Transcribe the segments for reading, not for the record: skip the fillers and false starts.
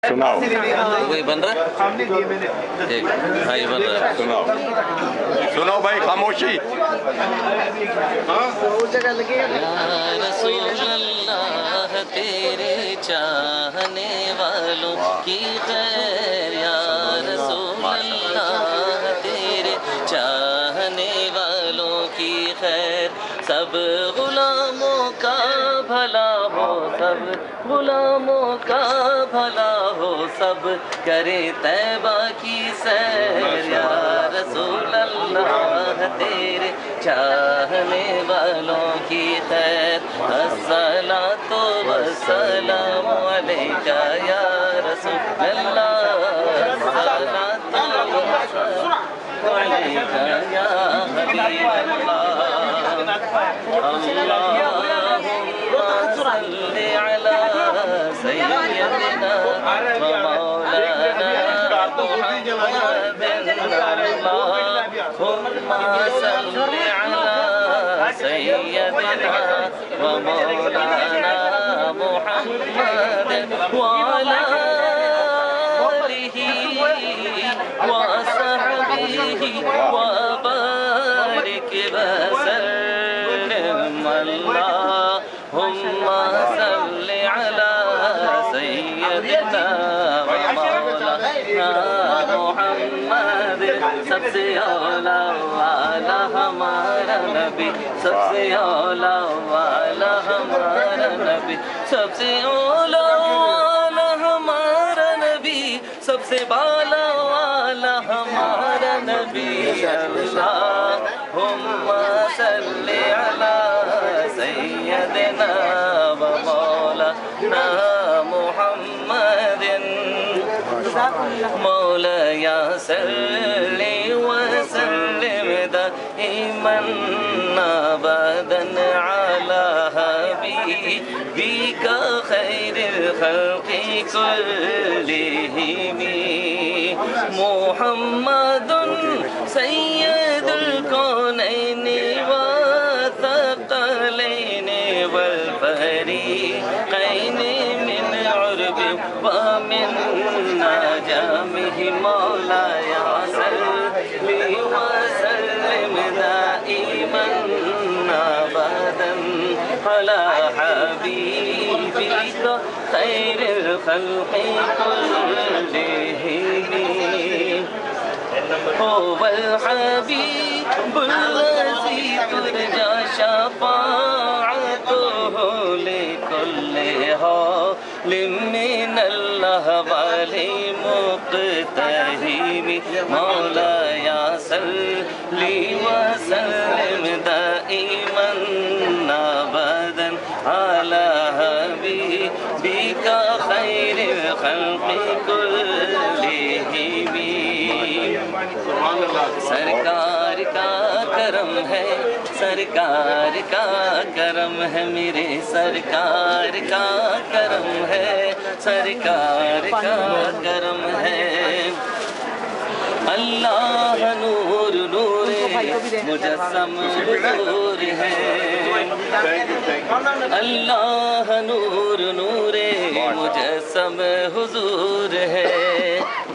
سناؤ کوئی بن رہا ہے؟ ہاں یہ بن رہا ہے. سناؤ سناؤ بھائی، خاموشی. یا رسول اللہ تیرے چاہنے والوں کی خیر، یا رسول اللہ تیرے چاہنے والوں کی خیر، سب غلاموں کا بھلا ہو، سب غلاموں کا بھلا ہو، سب کرے طیبہ کی سیر، یا رسول اللہ تیرے چاہنے والوں کی خیر. الصلاۃ والسلام علیکہ یا رسول اللہ، الصلاۃ والسلام علیکہ یا حبیب اللہ. اللہم صل علی سیدنا ومولانا محمد، اللہم صل علی سیدنا ومولانا محمد وعلی آلہ وصحبہ وبارک وسلم. اللہم صل علی سیدنا ومولانا محمد. سب سے اولا والا ہمارا نبی، سب سے اولا والا ہمارا نبی، سب سے اولا والا ہمارا نبی، سب سے بالا والا ہمارا نبی. اللہم صل علی سیدنا ومولانا محمد. مولاي صل وسلم دائما ابدا على حبيبك خير الخلق كلهم محمد سيد الكونين والثقلين والفريقين من عرب ومن نجمه. مولاي صل وسلم دائما ابدا على حبيبك خير الخلق كلهم. هو الحبيب الذي ترجى شفاعته لكل حال من الأهوال مقتحم. مولاي صل وسلم دائما ابدا على حبيبك خير الخلق كلهم. سرکار کا کرم ہے، سرکار کا کرم ہے، میرے سرکار کا کرم ہے، سرکار کا کرم ہے. اللہ نور نور مجسم حضور ہے، اللہ نور نور مجسم حضور ہے.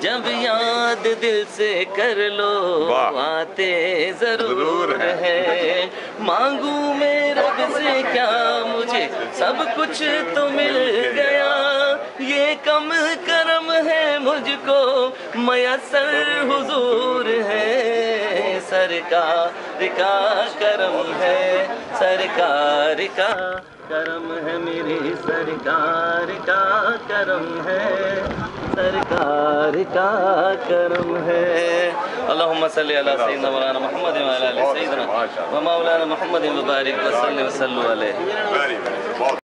جب یاد دل سے کر لو آتے ضرور ہے. مانگوں میں رب سے کیا، مجھے سب کچھ تو مل گیا. یہ کم کرم ہے مجھ کو میسر حضور ہے. سرکار کا کرم ہے، سرکار کا کرم ہے، میرے سرکار کا کرم ہے، سرکار کا کرم ہے. اللہم صلی علی سیدنا مولانا محمد وعلی آل سیدنا ومولانا محمد وبارک وسلم علیہ.